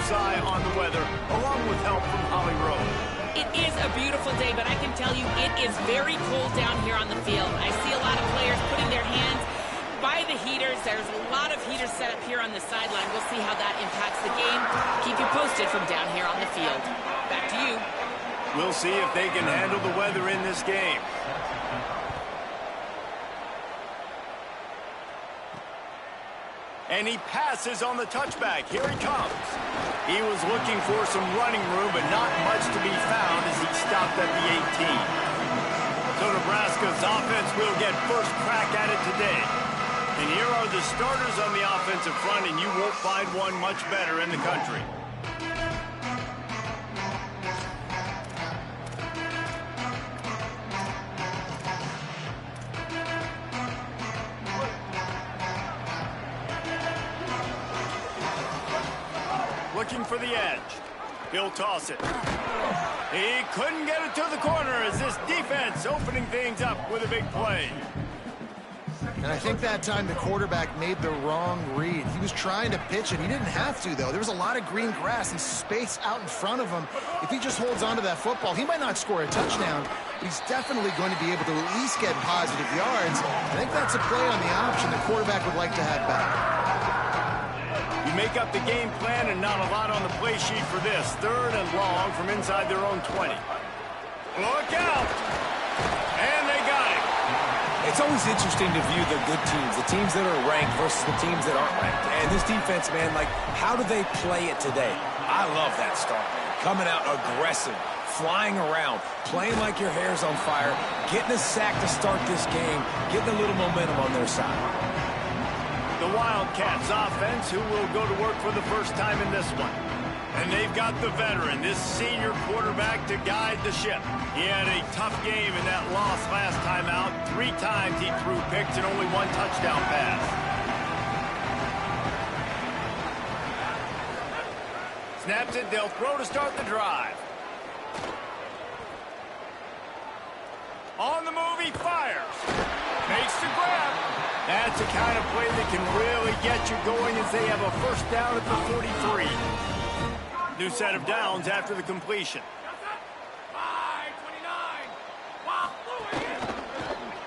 bullseye on the weather, along with help from Holly Rowe. It is a beautiful day, but I can tell you it is very cold down here on the field. I see a lot of players putting their hands by the heaters. There's a lot of heaters set up here on the sideline. We'll see how that impacts the game. Keep you posted from down here on the field. Back to you. We'll see if they can handle the weather in this game. And he passes on the touchback. Here he comes. He was looking for some running room, but not much to be found as he stopped at the 18. So Nebraska's offense will get first crack at it today. And here are the starters on the offensive front, and you won't find one much better in the country. Looking for the edge. He'll toss it. He couldn't get it to the corner as this defense opening things up with a big play. And I think that time the quarterback made the wrong read. He was trying to pitch it. He didn't have to, though. There was a lot of green grass and space out in front of him. If he just holds on to that football, he might not score a touchdown, but he's definitely going to be able to at least get positive yards. I think that's a play on the option the quarterback would like to have back. You make up the game plan and not a lot on the play sheet for this. 3rd and long from inside their own 20. Look out! And they got it. It's always interesting to view the good teams, the teams that are ranked versus the teams that aren't ranked. And this defense, man, like, how do they play it today? I love that start, man. Coming out aggressive, flying around, playing like your hair's on fire, getting a sack to start this game, getting a little momentum on their side. The Wildcats offense, who will go to work for the first time in this one. And they've got the veteran, this senior quarterback, to guide the ship. He had a tough game in that loss last time out. 3 times he threw picks and only 1 touchdown pass. Snaps it, they'll throw to start the drive. On the move, he fires. Makes the grab. That's the kind of play that can really get you going as they have a first down at the 43. New set of downs after the completion.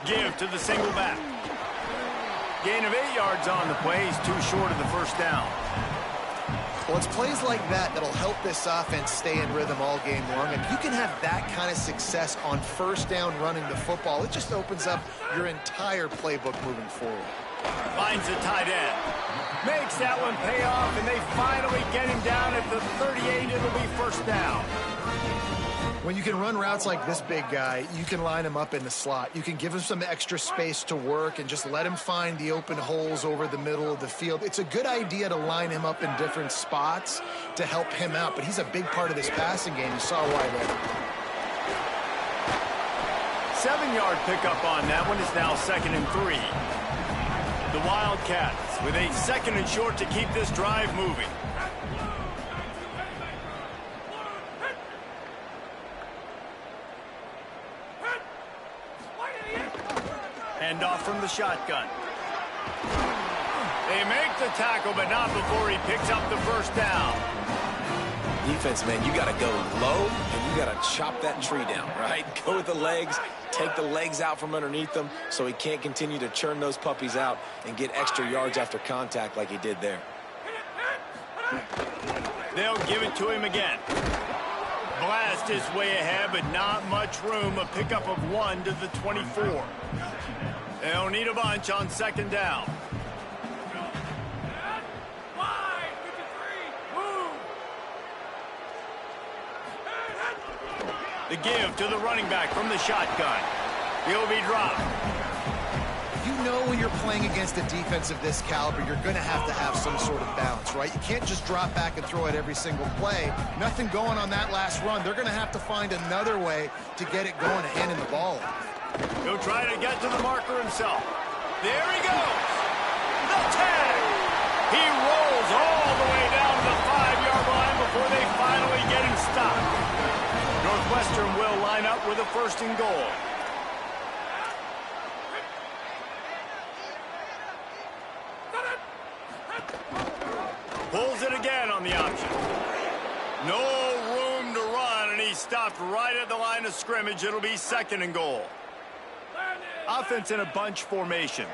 Give to the single back. Gain of 8 yards on the play. He's too short of the first down. Well, it's plays like that that'll help this offense stay in rhythm all game long. If you can have that kind of success on first down running the football, it just opens up your entire playbook moving forward. Finds the tight end. Makes that one pay off, and they finally get him down at the 38. It'll be first down. When you can run routes like this big guy, you can line him up in the slot. You can give him some extra space to work and just let him find the open holes over the middle of the field. It's a good idea to line him up in different spots to help him out, but he's a big part of this passing game. You saw why there. 7-yard pickup on that one. Is now 2nd and 3. The Wildcats with a 2nd and short to keep this drive moving. Hand off from the shotgun. They make the tackle, but not before he picks up the first down. Defense, man, you got to go low, and you got to chop that tree down, right? Go with the legs, take the legs out from underneath them so he can't continue to churn those puppies out and get extra yards after contact like he did there. They'll give it to him again. Blast is way ahead, but not much room. A pickup of 1 to the 24. They'll need a bunch on 2nd down. The give to the running back from the shotgun. He'll be dropped. You know when you're playing against a defense of this caliber, you're going to have some sort of balance, right? You can't just drop back and throw it every single play. Nothing going on that last run. They're going to have to find another way to get it going and handing the ball off. He'll try to get to the marker himself. There he goes. The tag. He rolls all the way down to the 5-yard line before they finally get him stopped. Northwestern will line up with a 1st and goal. Pulls it again on the option. No room to run, and he stopped right at the line of scrimmage. It'll be 2nd and goal. Offense in a bunch formation.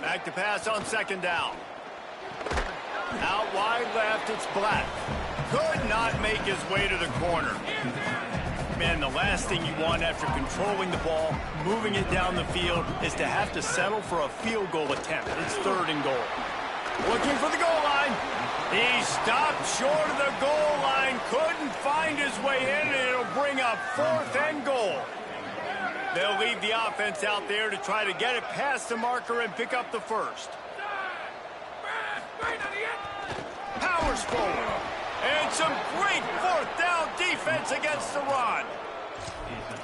Back to pass on 2nd down. Out wide left, it's Black. Could not make his way to the corner. Man, the last thing you want after controlling the ball, moving it down the field, is to have to settle for a field goal attempt. It's 3rd and goal. Looking for the goal line. He stopped short of the goal line, couldn't find his way in, and it'll bring up 4th and goal. They'll leave the offense out there to try to get it past the marker and pick up the 1st. Powers forward. And some great 4th down defense against the run.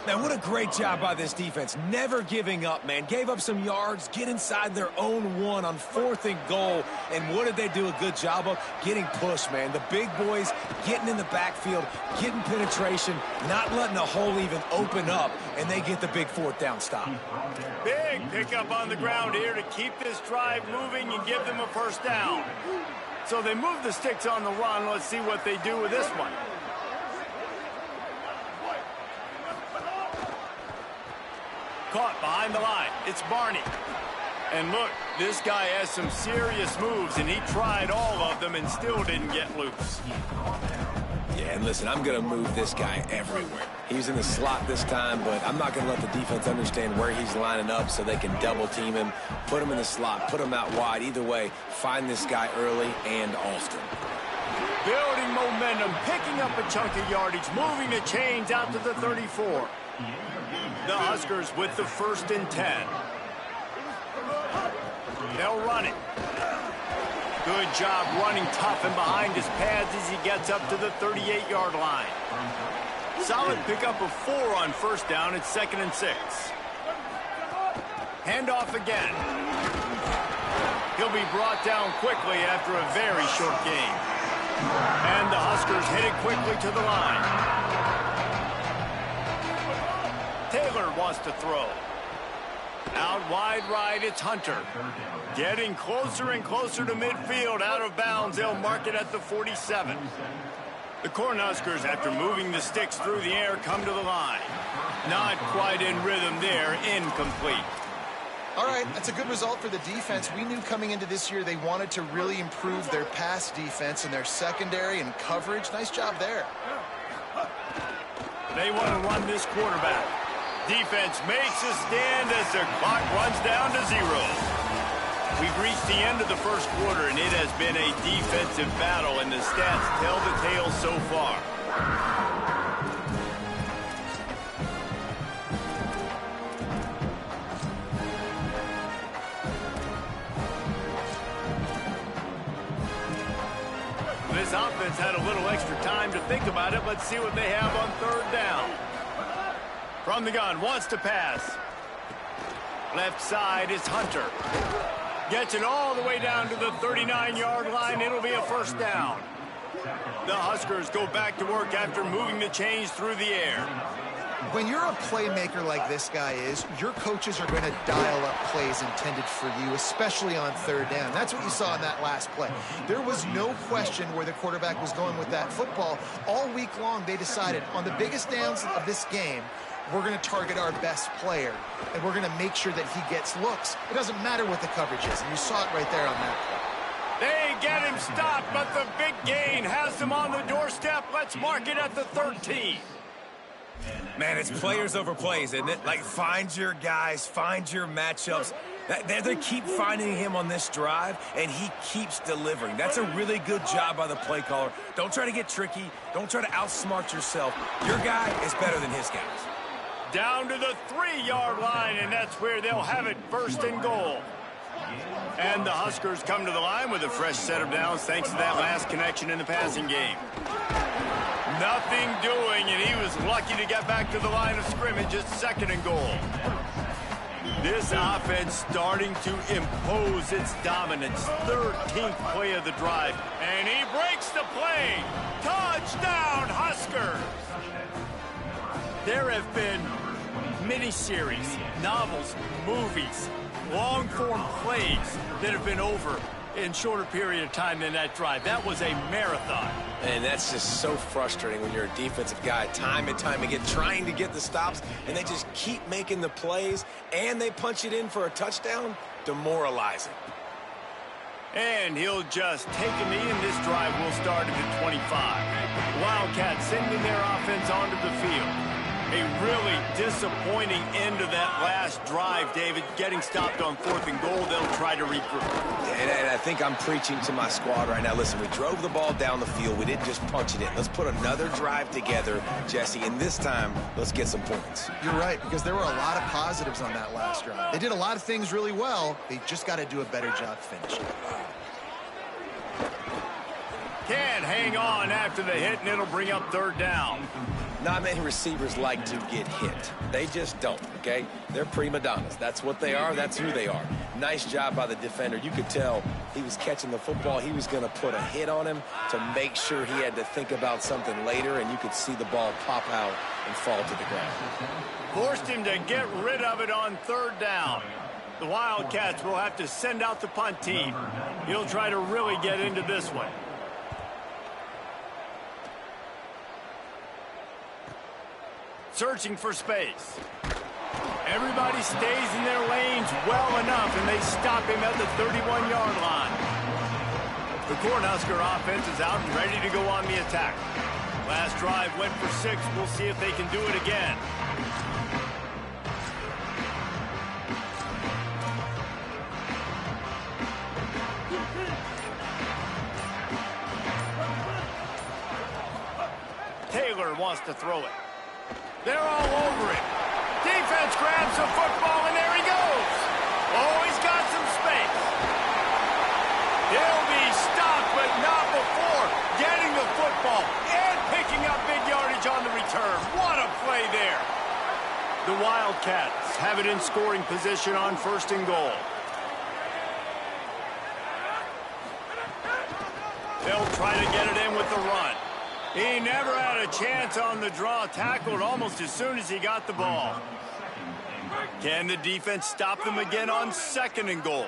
Man, what a great job by this defense. Never giving up, man. Gave up some yards, get inside their own 1 on 4th and goal. And what did they do a good job of? Getting pushed, man. The big boys getting in the backfield, getting penetration, not letting the hole even open up, and they get the big 4th down stop. Big pickup on the ground here to keep this drive moving and give them a 1st down. So they move the sticks on the run. Let's see what they do with this one. Caught behind the line. It's Barney. And look, this guy has some serious moves, and he tried all of them and still didn't get loose. Yeah, and listen, I'm going to move this guy everywhere. He's in the slot this time, but I'm not going to let the defense understand where he's lining up so they can double team him, put him in the slot, put him out wide. Either way, find this guy early and often. Building momentum, picking up a chunk of yardage, moving the chains out to the 34. The Huskers with the 1st and 10. They'll run it. Good job running tough and behind his pads as he gets up to the 38-yard line. Solid pickup of 4 on 1st down. It's 2nd and 6. Handoff again. He'll be brought down quickly after a very short game. And the Huskers hit it quickly to the line. Taylor wants to throw. Out wide right, it's Hunter. Getting closer and closer to midfield, out of bounds. They'll mark it at the 47. The Cornhuskers, after moving the sticks through the air, come to the line. Not quite in rhythm there, incomplete. All right, that's a good result for the defense. We knew coming into this year they wanted to really improve their pass defense and their secondary and coverage. Nice job there. They want to run this quarterback. Defense makes a stand as the clock runs down to 0. We've reached the end of the 1st quarter, and it has been a defensive battle, and the stats tell the tale so far. This offense had a little extra time to think about it. Let's see what they have on 3rd down. From the gun, wants to pass. Left side is Hunter. Gets it all the way down to the 39-yard line. It'll be a 1st down. The Huskers go back to work after moving the chains through the air. When you're a playmaker like this guy is, your coaches are going to dial up plays intended for you, especially on 3rd down. That's what you saw in that last play. There was no question where the quarterback was going with that football. All week long, they decided on the biggest downs of this game, we're going to target our best player, and we're going to make sure that he gets looks. It doesn't matter what the coverage is, and you saw it right there on that play. They get him stopped, but the big gain has them on the doorstep. Let's mark it at the 13. Man, it's players over plays, isn't it? Like, find your guys, find your matchups. They keep finding him on this drive, and he keeps delivering. That's a really good job by the play caller. Don't try to get tricky. Don't try to outsmart yourself. Your guy is better than his guys. Down to the 3-yard line, and that's where they'll have it, 1st and goal. And the Huskers come to the line with a fresh set of downs thanks to that last connection in the passing game. Nothing doing, and he was lucky to get back to the line of scrimmage at 2nd and goal. This offense starting to impose its dominance. 13th play of the drive, and he breaks the play. Touchdown, Huskers! There have been miniseries, novels, movies, long-form plays that have been over in shorter period of time than that drive. That was a marathon. And that's just so frustrating when you're a defensive guy, time and time again, trying to get the stops, and they just keep making the plays, and they punch it in for a touchdown. Demoralizing. And he'll just take a knee, and this drive will start at the 25. Wildcats sending their offense onto the field. A really disappointing end of that last drive, David. Getting stopped on 4th and goal, they'll try to regroup. And I think I'm preaching to my squad right now. Listen, we drove the ball down the field. We didn't just punch it in. Let's put another drive together, Jesse, and this time, let's get some points. You're right, because there were a lot of positives on that last drive. They did a lot of things really well. They just got to do a better job finishing. Can't hang on after the hit, and it'll bring up 3rd down. Not many receivers like to get hit. They just don't, okay? They're prima donnas. That's what they are. That's who they are. Nice job by the defender. You could tell he was catching the football. He was going to put a hit on him to make sure he had to think about something later, and you could see the ball pop out and fall to the ground. Forced him to get rid of it on 3rd down. The Wildcats will have to send out the punt team. He'll try to really get into this one. Searching for space. Everybody stays in their lanes well enough, and they stop him at the 31-yard line. The Cornhusker offense is out and ready to go on the attack. Last drive went for 6. We'll see if they can do it again. Taylor wants to throw it. They're all over it. Defense grabs the football, and there he goes. Oh, he's got some space. He'll be stopped, but not before getting the football and picking up big yardage on the return. What a play there. The Wildcats have it in scoring position on 1st and goal. They'll try to get it in with the run. He never had a chance on the draw, tackled almost as soon as he got the ball. Can the defense stop them again on 2nd and goal?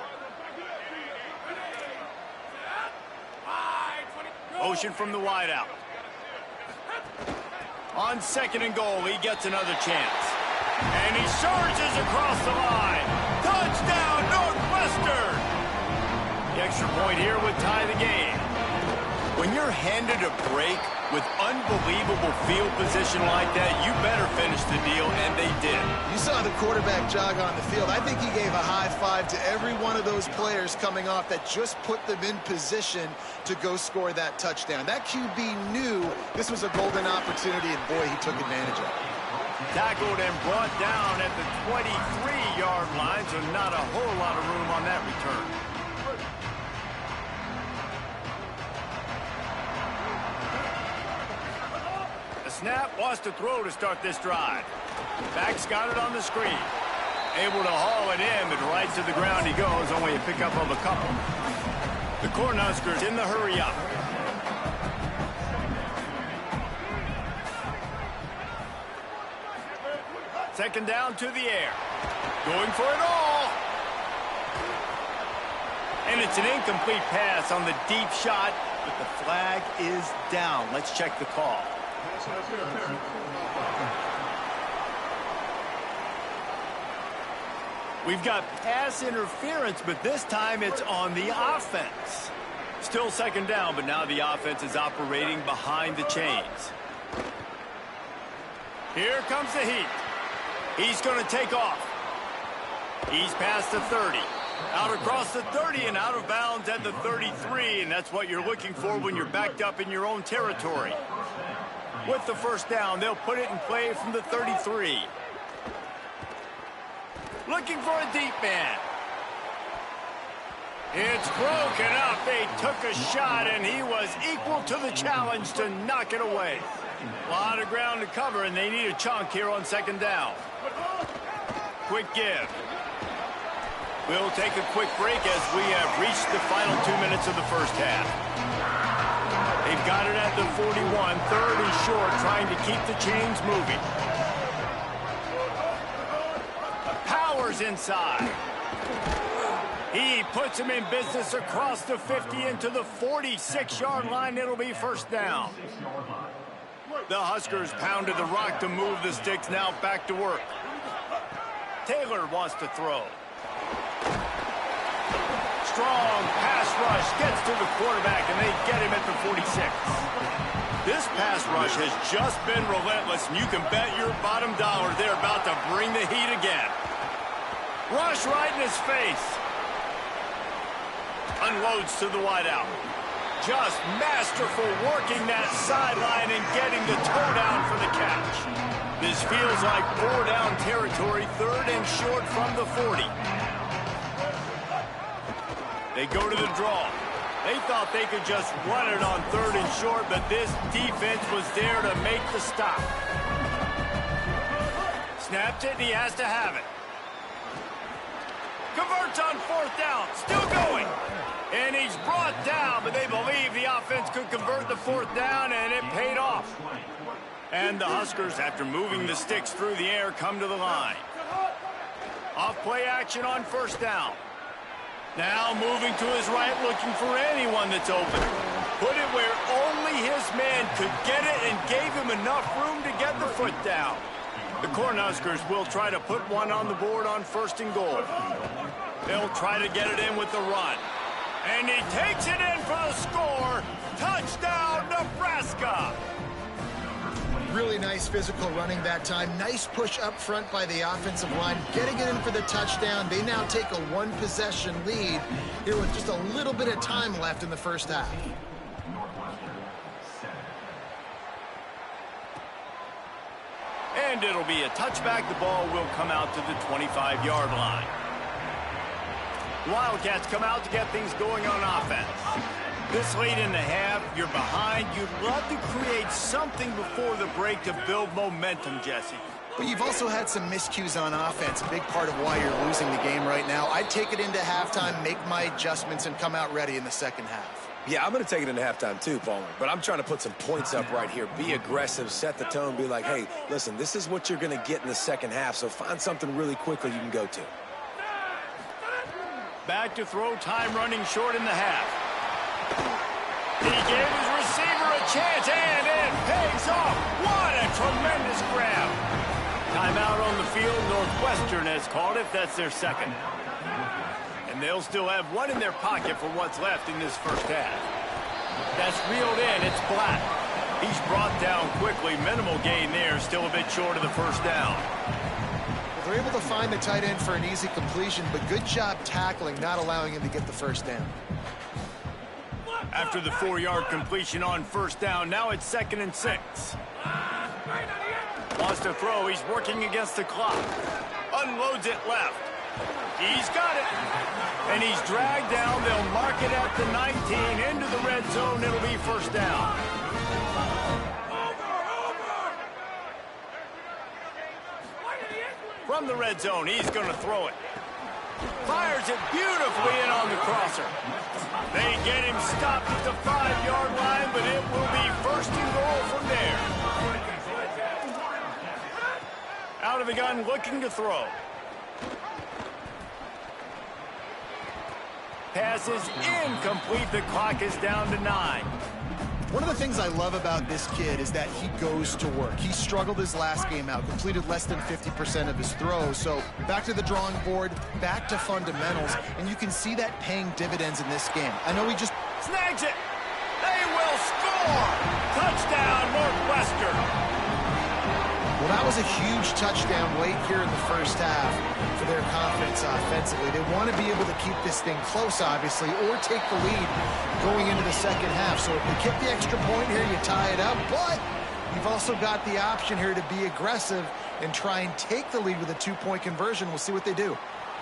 Motion from the wideout. On 2nd and goal, he gets another chance. And he surges across the line. Touchdown, Northwestern! The extra point here would tie the game. When you're handed a break with unbelievable field position like that, you better finish the deal, and they did. You saw the quarterback jog on the field. I think he gave a high five to every one of those players coming off that just put them in position to go score that touchdown. That QB knew this was a golden opportunity, and boy, he took advantage of it. Tackled and brought down at the 23-yard line, so not a whole lot of room on that return. Snap wants to throw to start this drive. Back's got it on the screen. Able to haul it in, but right to the ground he goes, only a pickup of a couple. The Cornhuskers in the hurry up. Second down to the air. Going for it all. And it's an incomplete pass on the deep shot, but the flag is down. Let's check the call. We've got pass interference, but this time it's on the offense. Still 2nd down, but now the offense is operating behind the chains. Here comes the heat. He's going to take off. He's past the 30. Out across the 30 and out of bounds at the 33, and that's what you're looking for when you're backed up in your own territory. With the 1st down, they'll put it in play from the 33. Looking for a deep man. It's broken up. They took a shot, and he was equal to the challenge to knock it away. A lot of ground to cover, and they need a chunk here on 2nd down. Quick give. We'll take a quick break as we have reached the final 2 minutes of the 1st half. They've got it at the 41, 3rd and short, trying to keep the chains moving. Powers inside. He puts him in business across the 50 into the 46-yard line. It'll be first down. The Huskers pounded the rock to move the sticks. Now back to work. Taylor wants to throw. Strong pass rush gets to the quarterback, and they get him at the 46. This pass rush has just been relentless, and you can bet your bottom dollar they're about to bring the heat again. Rush right in his face. Unloads to the wideout. Just masterful working that sideline and getting the toe down for the catch. This feels like 4-down territory, 3rd and short from the 40. They go to the draw. They thought they could just run it on 3rd and short, but this defense was there to make the stop. Snaps it, and he has to have it. Converts on 4th down, still going. And he's brought down, but they believe the offense could convert the 4th down, and it paid off. And the Huskers, after moving the sticks through the air, come to the line. Off play action on 1st down. Now moving to his right, looking for anyone that's open. Put it where only his man could get it and gave him enough room to get the foot down. The Cornhuskers will try to put one on the board on 1st and goal. They'll try to get it in with the run. And he takes it in for the score. Touchdown, Nebraska! Really nice physical running that time. Nice push up front by the offensive line, getting it in for the touchdown. They now take a 1-possession lead here with just a little bit of time left in the first half. And it'll be a touchback. The ball will come out to the 25-yard line. Wildcats come out to get things going on offense. This late in the half, you're behind. You'd love to create something before the break to build momentum, Jesse. But you've also had some miscues on offense, a big part of why you're losing the game right now. I'd take it into halftime, make my adjustments, and come out ready in the second half. Yeah, I'm going to take it into halftime too, Palmer. But I'm trying to put some points up right here. Be aggressive, set the tone, be like, hey, listen, this is what you're going to get in the second half, so find something really quickly you can go to. Back to throw, time running short in the half. He gave his receiver a chance, and it pays off. What a tremendous grab. Timeout on the field. Northwestern has called it. That's their second. And they'll still have one in their pocket for what's left in this first half. That's reeled in. It's Black. He's brought down quickly. Minimal gain there. Still a bit short of the first down. They're able to find the tight end for an easy completion, but good job tackling, not allowing him to get the first down. After the 4-yard completion on first down, now it's 2nd and 6. Wants to throw. He's working against the clock. Unloads it left. He's got it. And he's dragged down. They'll mark it at the 19. Into the red zone. It'll be first down. From the red zone, he's going to throw it. Fires it beautifully in on the crosser. They get him stopped at the 5-yard line, but it will be 1st and goal from there. Out of the gun, looking to throw. Pass is incomplete. The clock is down to 9. One of the things I love about this kid is that he goes to work. He struggled his last game out, completed less than 50% of his throws. So back to the drawing board, back to fundamentals, and you can see that paying dividends in this game. I know he just snags it. They will score. Touchdown, Northwestern. Well, that was a huge touchdown late here in the first half for their confidence offensively. They want to be able to keep this thing close, obviously, or take the lead going into the second half. So if they get the extra point here, you tie it up. But you've also got the option here to be aggressive and try and take the lead with a 2-point conversion. We'll see what they do.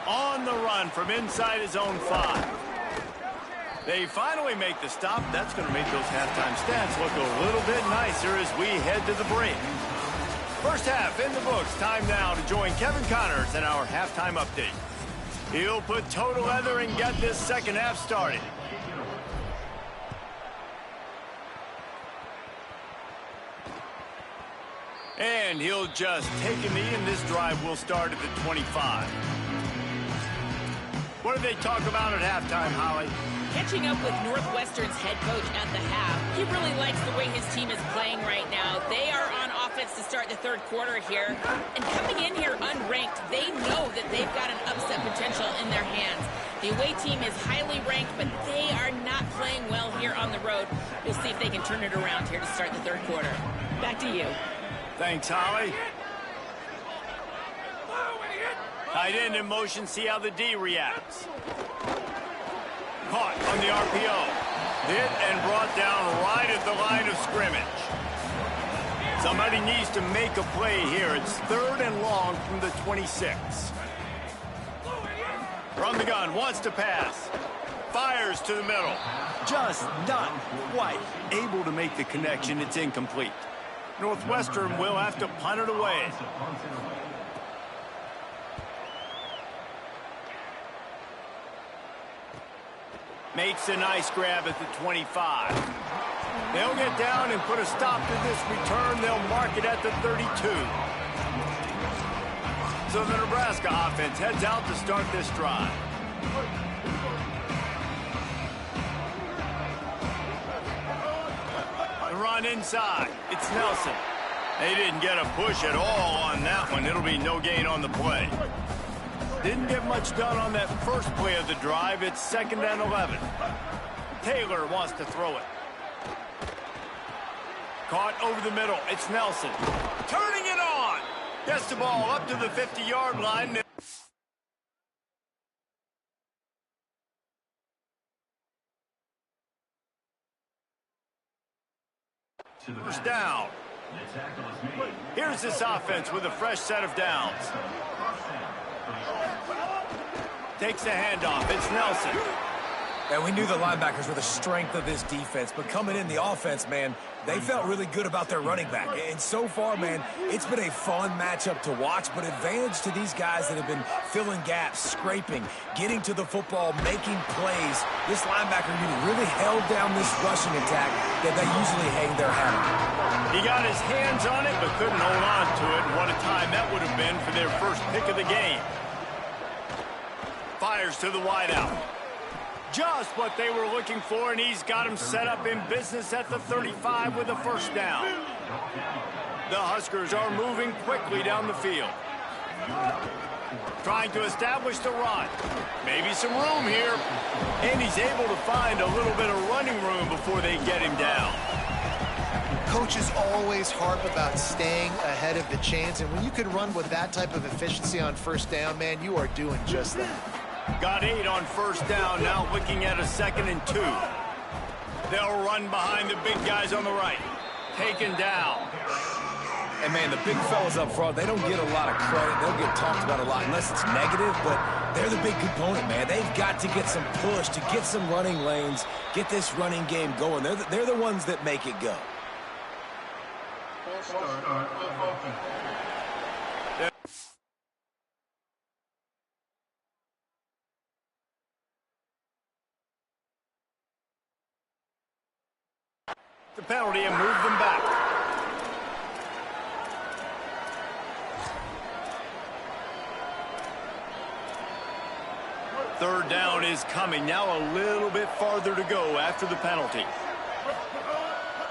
On the run from inside his own 5. They finally make the stop. That's going to make those halftime stats look a little bit nicer as we head to the break. First half in the books. Time now to join Kevin Connors in our halftime update. He'll put toe to leather and get this second half started. And he'll just take a knee, and this drive will start at the 25. What did they talk about at halftime, Holly? Catching up with Northwestern's head coach at the half. He really likes the way his team is playing right now. They are on offense to start the third quarter here. And coming in here unranked, they know that they've got an upset potential in their hands. The away team is highly ranked, but they are not playing well here on the road. We'll see if they can turn it around here to start the third quarter. Back to you. Thanks, Holly. Tight end in motion, see how the D reacts. Caught on the RPO. Hit and brought down right at the line of scrimmage. Somebody needs to make a play here. It's 3rd and long from the 26. From the gun, wants to pass. Fires to the middle. Just not quite able to make the connection. It's incomplete. Northwestern will have to punt it away. Makes a nice grab at the 25. They'll get down and put a stop to this return. They'll mark it at the 32. So the Nebraska offense heads out to start this drive. The run inside. It's Nelson. They didn't get a push at all on that one. It'll be no gain on the play. Didn't get much done on that first play of the drive. It's 2nd and 11. Taylor wants to throw it. Caught over the middle. It's Nelson. Turning it on. Gets the ball up to the 50-yard line. First down. Here's this offense with a fresh set of downs. Takes the handoff. It's Nelson. And we knew the linebackers were the strength of this defense, but coming in the offense, man, they felt really good about their running back. And so far, man, it's been a fun matchup to watch, but advantage to these guys that have been filling gaps, scraping, getting to the football, making plays. This linebacker unit really held down this rushing attack that they usually hang their hat on. He got his hands on it, but couldn't hold on to it. And what a time that would have been for their first pick of the game. Fires to the wideout. Just what they were looking for, and he's got him set up in business at the 35 with a first down. The Huskers are moving quickly down the field. Trying to establish the run. Maybe some room here. And he's able to find a little bit of running room before they get him down. Coaches always harp about staying ahead of the chains, and when you can run with that type of efficiency on first down, man, you are doing just that. Got 8 on first down, now looking at a 2nd and 2. They'll run behind the big guys on the right. Taken down. And, man, the big fellas up front, they don't get a lot of credit. They'll get talked about a lot unless it's negative, but they're the big component, man. They've got to get some push, to get some running lanes, get this running game going. They're the ones that make it go. The penalty and move them back. Third down is coming. Now a little bit farther to go after the penalty.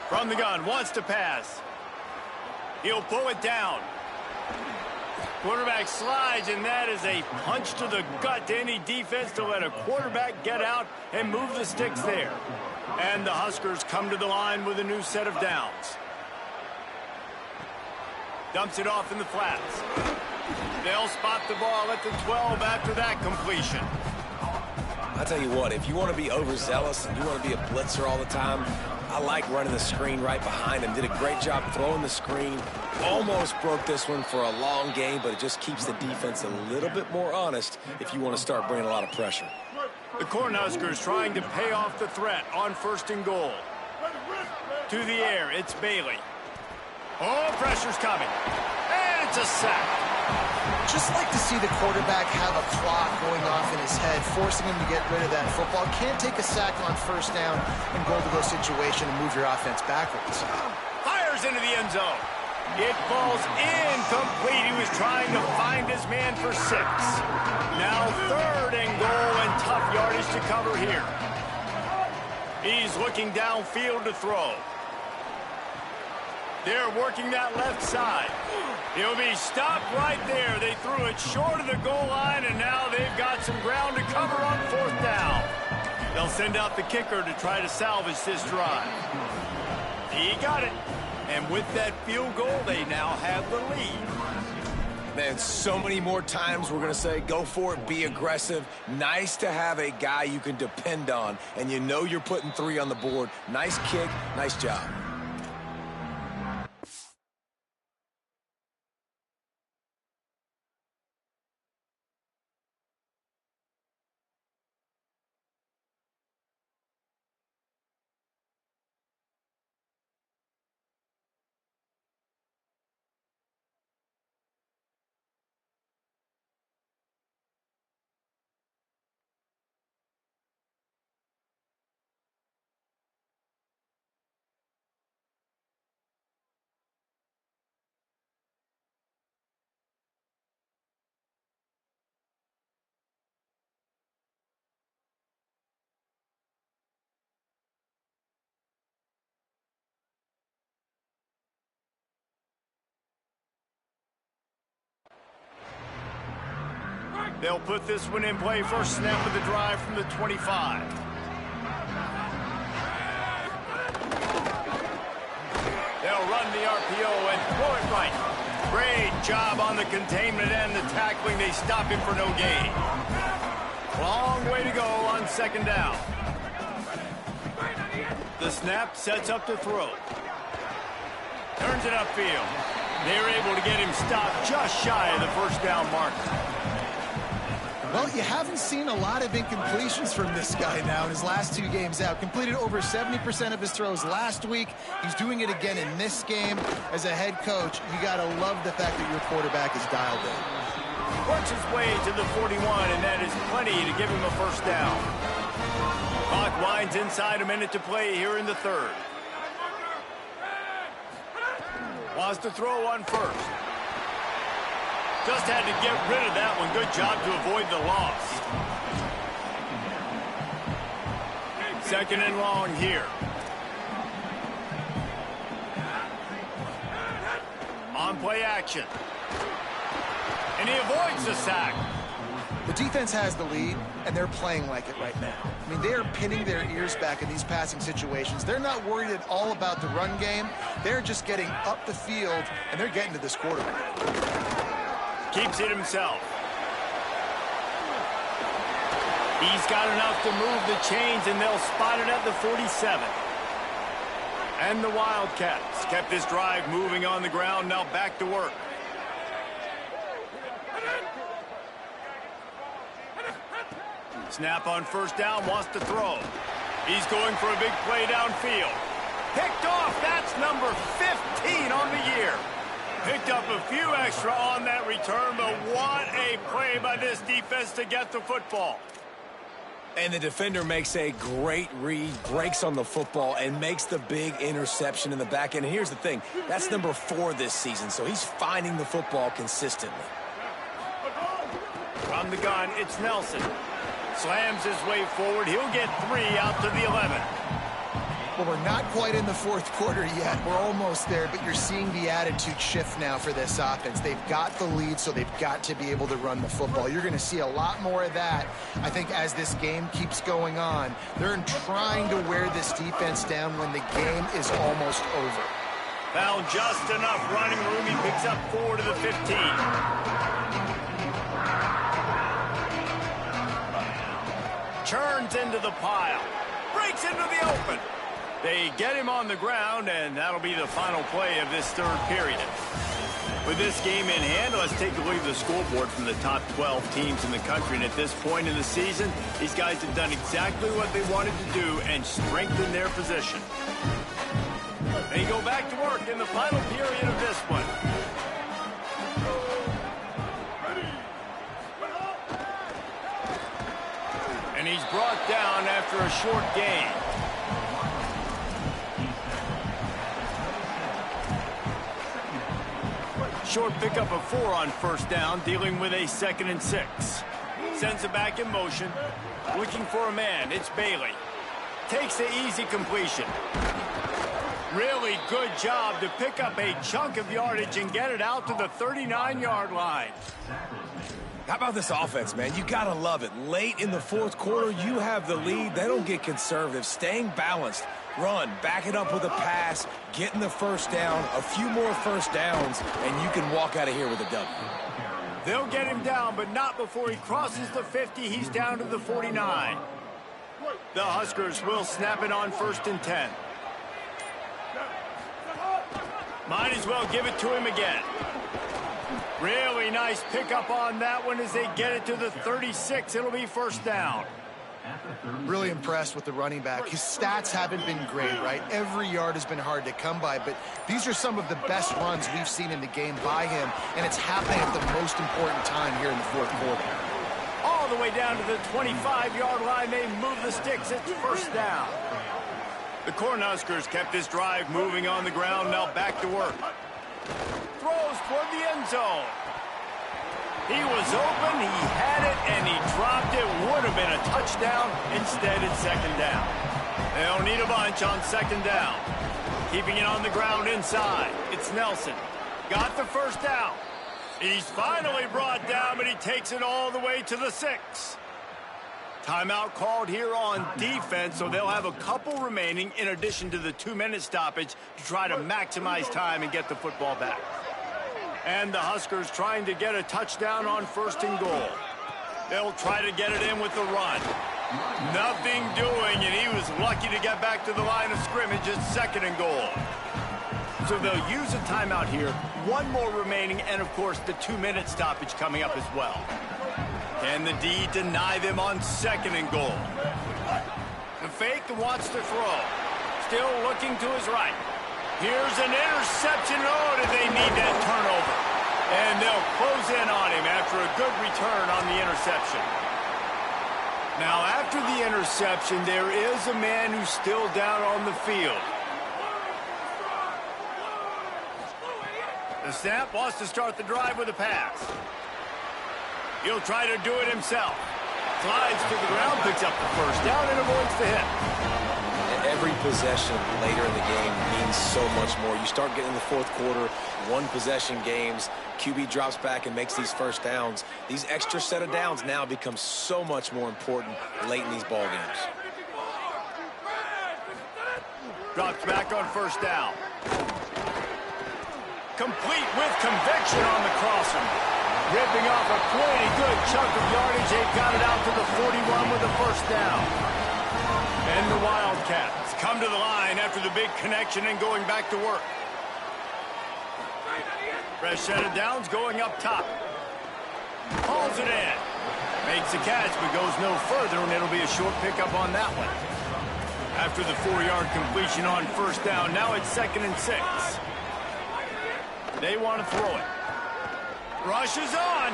From the gun, wants to pass. He'll pull it down. Quarterback slides, and that is a punch to the gut to any defense to let a quarterback get out and move the sticks there. And the Huskers come to the line with a new set of downs. Dumps it off in the flats. They'll spot the ball at the 12 after that completion. I'll tell you what, if you want to be overzealous and you want to be a blitzer all the time, I like running the screen right behind him. Did a great job throwing the screen. Almost broke this one for a long game, but it just keeps the defense a little bit more honest if you want to start bringing a lot of pressure. The Cornhuskers trying to pay off the threat on 1st and goal. To the air, it's Bailey. Oh, pressure's coming. And it's a sack. Just like to see the quarterback have a clock going off in his head, forcing him to get rid of that football. Can't take a sack on first down and goal-to-go situation and move your offense backwards. Fires into the end zone. It falls incomplete. He was trying to find his man for 6. Now 3rd and goal and tough yardage to cover here. He's looking downfield to throw. They're working that left side. He'll be stopped right there. They threw it short of the goal line, and now they've got some ground to cover on 4th down. They'll send out the kicker to try to salvage this drive. He got it. And with that field goal, they now have the lead. Man, so many more times we're going to say, go for it, be aggressive. Nice to have a guy you can depend on, and you know you're putting 3 on the board. Nice kick, nice job. They'll put this one in play. First snap of the drive from the 25. They'll run the RPO and throw it right. Great job on the containment and the tackling. They stop him for no gain. Long way to go on 2nd down. The snap sets up the throw. Turns it upfield. They're able to get him stopped just shy of the 1st down marker. Well, you haven't seen a lot of incompletions from this guy now in his last 2 games out. Completed over 70% of his throws last week. He's doing it again in this game. As a head coach, you got to love the fact that your quarterback is dialed in. Works his way to the 41, and that is plenty to give him a 1st down. Clock winds inside, a minute to play here in the 3rd. Wants to throw on 1st. Just had to get rid of that one. Good job to avoid the loss. 2nd and long here. On play action. And he avoids the sack. The defense has the lead, and they're playing like it right now. I mean, they are pinning their ears back in these passing situations. They're not worried at all about the run game. They're just getting up the field, and they're getting to this quarterback. Keeps it himself. He's got enough to move the chains, and they'll spot it at the 47. And the Wildcats kept this drive moving on the ground. Now back to work. Snap on 1st down, wants to throw. He's going for a big play downfield. Picked off. That's number 15 on the year. Picked up a few extra on that return, but what a play by this defense to get the football. And the defender makes a great read, breaks on the football, and makes the big interception in the back end. And here's the thing, that's number 4 this season, so he's finding the football consistently. From the gun, it's Nelson. Slams his way forward. He'll get 3 out to the 11. Well, we're not quite in the 4th quarter yet. We're almost there, but you're seeing the attitude shift now for this offense. They've got the lead, so they've got to be able to run the football. You're going to see a lot more of that, I think, as this game keeps going on. They're trying to wear this defense down when the game is almost over. Found just enough running room. He picks up 4 to the 15. Churns into the pile. Breaks into the open. They get him on the ground, and that'll be the final play of this 3rd period. With this game in hand, let's take a look at the scoreboard from the top 12 teams in the country. And at this point in the season, these guys have done exactly what they wanted to do and strengthen their position. They go back to work in the final period of this one. And he's brought down after a short gain. Short pickup of 4 on first down, dealing with a 2nd and 6. Sends it back in motion. Looking for a man. It's Bailey. Takes the easy completion. Really good job to pick up a chunk of yardage and get it out to the 39-yard line. How about this offense, man? You got to love it. Late in the fourth quarter, you have the lead. They don't get conservative. Staying balanced. Run, back it up with a pass, getting the first down, a few more first downs, and you can walk out of here with a W. They'll get him down, but not before he crosses the 50. He's down to the 49. The Huskers will snap it on 1st and 10. Might as well give it to him again. Really nice pickup on that one as they get it to the 36. It'll be 1st down. Really impressed with the running back. His stats haven't been great, right? Every yard has been hard to come by, but these are some of the best runs we've seen in the game by him, and it's happening at the most important time here in the fourth quarter. All the way down to the 25-yard line. They move the sticks. It's 1st down. The Cornhuskers kept this drive moving on the ground. Now back to work. Throws toward the end zone. He was open, he had it, and he dropped it. Would have been a touchdown. Instead, it's 2nd down. They'll need a bunch on 2nd down. Keeping it on the ground inside. It's Nelson. Got the 1st down. He's finally brought down, but he takes it all the way to the 6. Timeout called here on defense, so they'll have a couple remaining in addition to the 2-minute stoppage to try to maximize time and get the football back. And the Huskers trying to get a touchdown on 1st and goal. They'll try to get it in with the run. Nothing doing, and he was lucky to get back to the line of scrimmage at 2nd and goal. So they'll use a timeout here. 1 more remaining, and of course the 2-minute stoppage coming up as well. Can the D deny them on 2nd and goal? The fake wants to throw. Still looking to his right. Here's an interception. Oh, did they need that turnover? And they'll close in on him after a good return on the interception. Now, after the interception, there is a man who's still down on the field. The snap wants to start the drive with a pass. He'll try to do it himself. Slides to the ground, picks up the 1st down, and avoids the hit. Every possession later in the game means so much more. You start getting in the fourth quarter, 1-possession games, QB drops back and makes these 1st downs. These extra set of downs now become so much more important late in these ball games. Drops back on 1st down. Complete with conviction on the crosser. Ripping off a pretty good chunk of yardage. They've got it out to the 41 with the 1st down. And the Wildcats come to the line after the big connection and going back to work. Fresh set of downs going up top. Hauls it in. Makes the catch but goes no further, and it'll be a short pickup on that one. After the 4-yard completion on 1st down, now it's 2nd and 6. They want to throw it. Rushes on.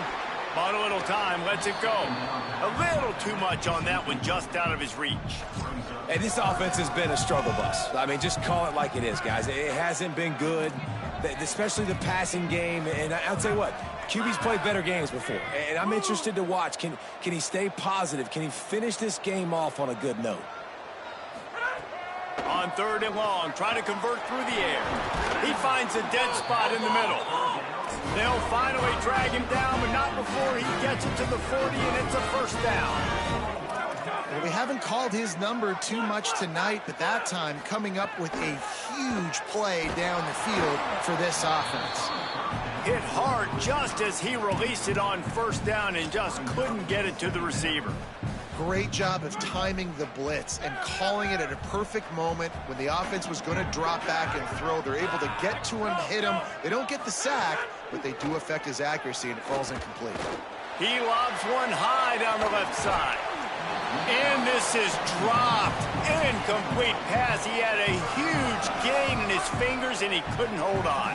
Bought a little time, lets it go. A little too much on that one, just out of his reach. Hey, this offense has been a struggle bus. I mean, just call it like it is, guys. It hasn't been good, especially the passing game. And I'll tell you what, QB's played better games before. And I'm interested to watch. Can he stay positive? Can he finish this game off on a good note? On 3rd and long, trying to convert through the air. He finds a dead spot in the middle. They'll finally drag him down, but not before he gets it to the 40, and it's a 1st down. Well, we haven't called his number too much tonight, but that time coming up with a huge play down the field for this offense. Hit hard just as he released it on 1st down and just couldn't get it to the receiver. Great job of timing the blitz and calling it at a perfect moment when the offense was going to drop back and throw. They're able to get to him, hit him. They don't get the sack, but they do affect his accuracy, and it falls incomplete. He lobs one high down the left side. And this is dropped. Incomplete pass. He had a huge gain in his fingers, and he couldn't hold on.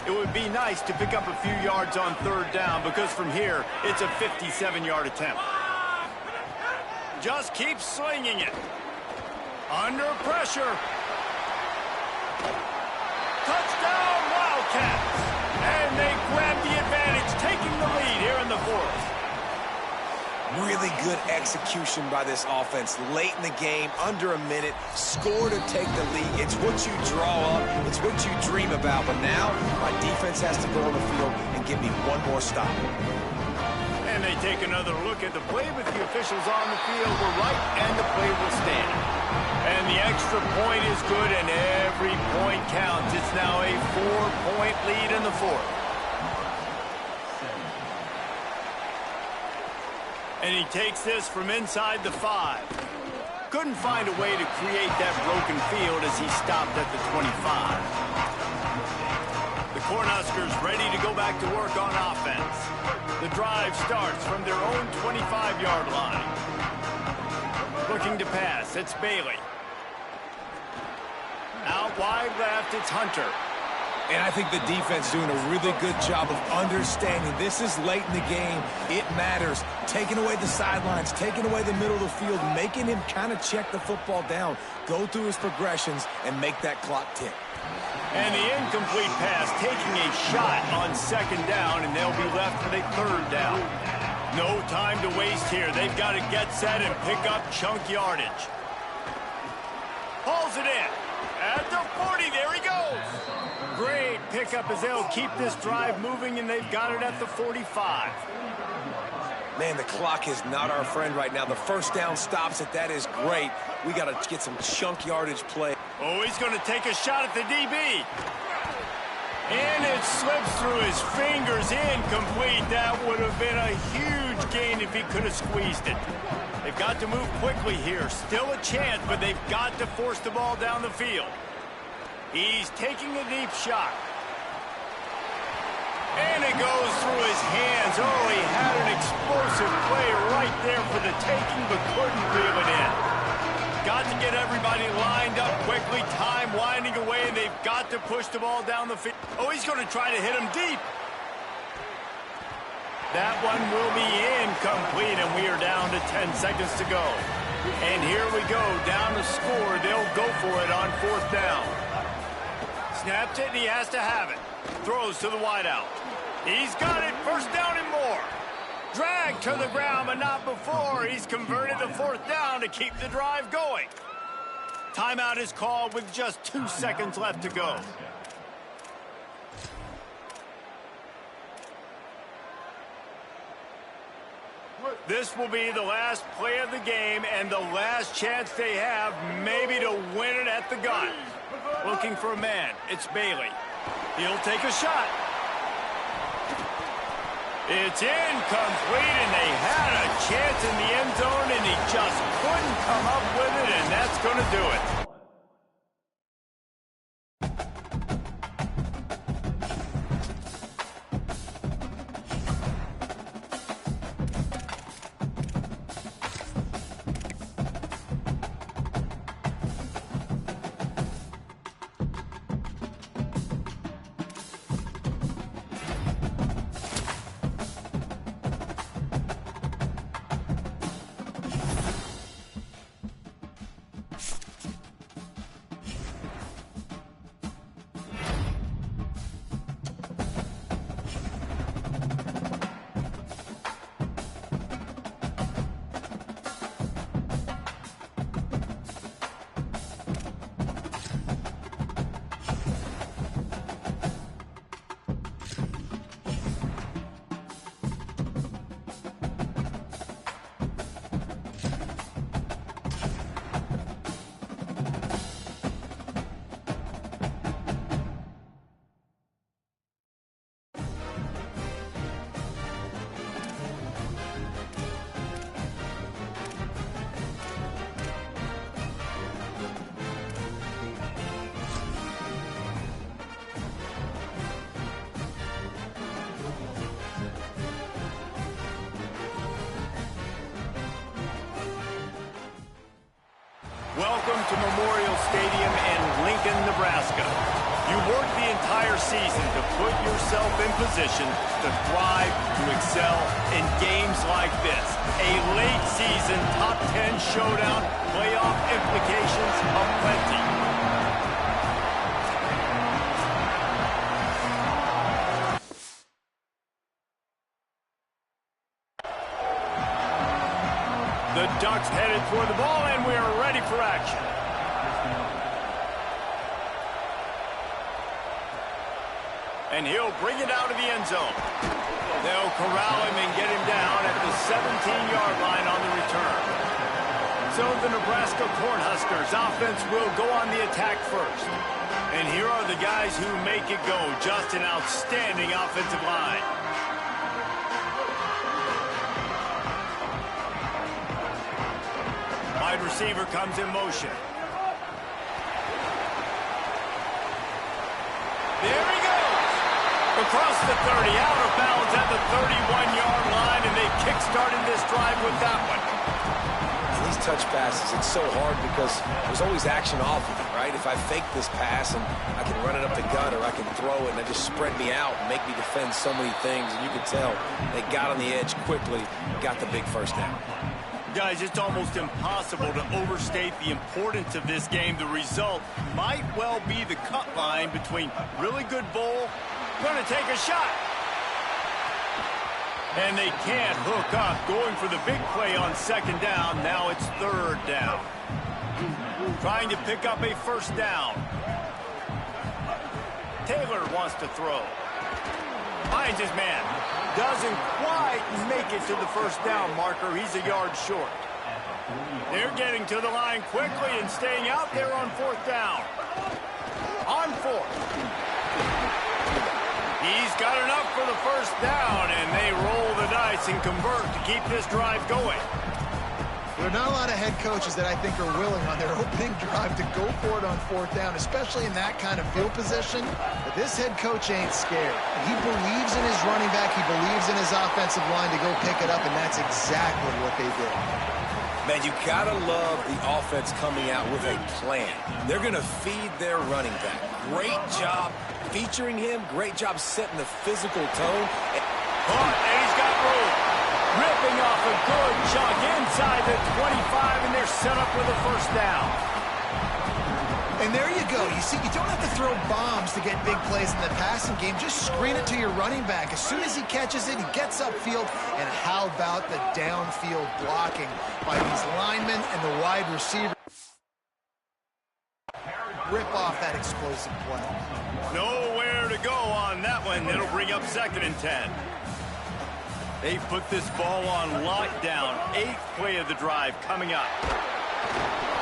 It would be nice to pick up a few yards on 3rd down, because from here, it's a 57-yard attempt. Just keep slinging it. Under pressure. Touchdown, Wildcats. And they grab Really good execution by this offense late in the game, under a minute, score to take the lead. It's what you draw up, it's what you dream about. But now my defense has to go on the field and give me one more stop. And they take another look at the play, but the officials on the field were right, and the play will stand. And the extra point is good, and every point counts. It's now a 4-point lead in the fourth. And he takes this from inside the 5. Couldn't find a way to create that broken field as he stopped at the 25. The Cornhuskers ready to go back to work on offense. The drive starts from their own 25-yard line. Looking to pass, it's Bailey. Out wide left, it's Hunter. And I think the defense doing a really good job of understanding this is late in the game. It matters. Taking away the sidelines, taking away the middle of the field, making him kind of check the football down, go through his progressions, and make that clock tick. And the incomplete pass taking a shot on second down, and they'll be left with a third down. No time to waste here. They've got to get set and pick up chunk yardage. Hauls it in. At the 40, there he goes. Great pickup as they'll keep this drive moving, and they've got it at the 45. Man, the clock is not our friend right now. The first down stops it. That is great. We got to get some chunk yardage play. Oh, he's going to take a shot at the DB. And it slips through his fingers, incomplete. That would have been a huge gain if he could have squeezed it. They've got to move quickly here. Still a chance, but they've got to force the ball down the field. He's taking a deep shot. And it goes through his hands. Oh, he had an explosive play right there for the taking, but couldn't reel it in. Got to get everybody lined up quickly. Time winding away, and they've got to push the ball down the field. Oh, he's going to try to hit him deep. That one will be incomplete, and we are down to 10 seconds to go. And here we go, down to score. They'll go for it on fourth down. Snapped it, and he has to have it. Throws to the wideout. He's got it, first down and more. Dragged to the ground, but not before. He's converted the fourth down to keep the drive going. Timeout is called with just 2 seconds left to go. This will be the last play of the game and the last chance they have maybe to win it at the gun. Looking for a man. It's Bailey. He'll take a shot. It's incomplete, and they had a chance in the end zone, and he just couldn't come up with it, and that's going to do it. Welcome to Memorial Stadium in Lincoln, Nebraska. You worked the entire season to put yourself in position to thrive, to excel in games like this. A late season top 10 showdown, playoff implications aplenty. Ducks headed toward the ball, and we are ready for action. And he'll bring it out of the end zone. They'll corral him and get him down at the 17-yard line on the return. So the Nebraska Cornhuskers offense will go on the attack first. And here are the guys who make it go. Just an outstanding offensive line. Wide receiver comes in motion. There he goes. Across the 30, out of bounds at the 31-yard line, and they kick-started this drive with that one. These touch passes, it's so hard because there's always action off of it, right? If I fake this pass and I can run it up the gut or I can throw it and they just spread me out and make me defend so many things, and you can tell they got on the edge quickly, got the big first down. Guys, it's almost impossible to overstate the importance of this game. The result might well be the cut line between really good bowl, going to take a shot. And they can't hook up, going for the big play on second down. Now it's third down. Trying to pick up a first down. Taylor wants to throw. Finds his man. Doesn't quite make it to the first down marker. He's a yard short. They're getting to the line quickly and staying out there on fourth down. On fourth. He's got enough for the first down, and they roll the dice and convert to keep this drive going. There are not a lot of head coaches that I think are willing on their opening drive to go for it on fourth down, especially in that kind of field position. But this head coach ain't scared. He believes in his running back. He believes in his offensive line to go pick it up, and that's exactly what they did. Man, you gotta love the offense coming out with a plan. They're gonna feed their running back. Great job featuring him. Great job setting the physical tone. And he's got room. Ripping off a good chunk inside the 25, and they're set up with a first down. And there you go. You see, you don't have to throw bombs to get big plays in the passing game. Just screen it to your running back. As soon as he catches it, he gets upfield. And how about the downfield blocking by these linemen and the wide receiver? Rip off that explosive play. Nowhere to go on that one. It'll bring up 2nd and 10. They put this ball on lockdown. 8th play of the drive coming up.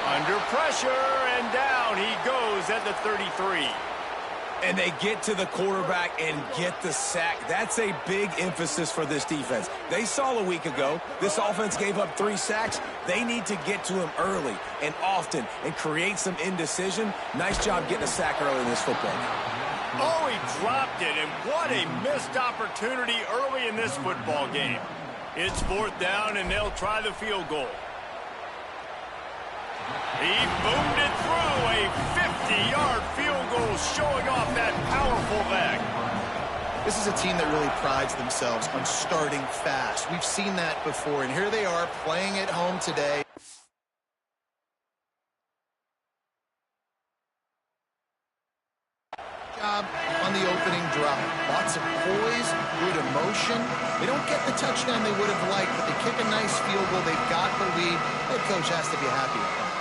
Under pressure, and down he goes at the 33. And they get to the quarterback and get the sack. That's a big emphasis for this defense. They saw a week ago, this offense gave up 3 sacks. They need to get to him early and often and create some indecision. Nice job getting a sack early in this football game. Oh, he dropped it, and what a missed opportunity early in this football game. It's 4th down, and they'll try the field goal. He boomed it through, a 50-yard field goal showing off that powerful leg. This is a team that really prides themselves on starting fast. We've seen that before, and here they are playing at home today. On the opening drive. Lots of poise, good emotion. They don't get the touchdown they would have liked, but they kick a nice field goal. They've got the lead. Head coach has to be happy with that.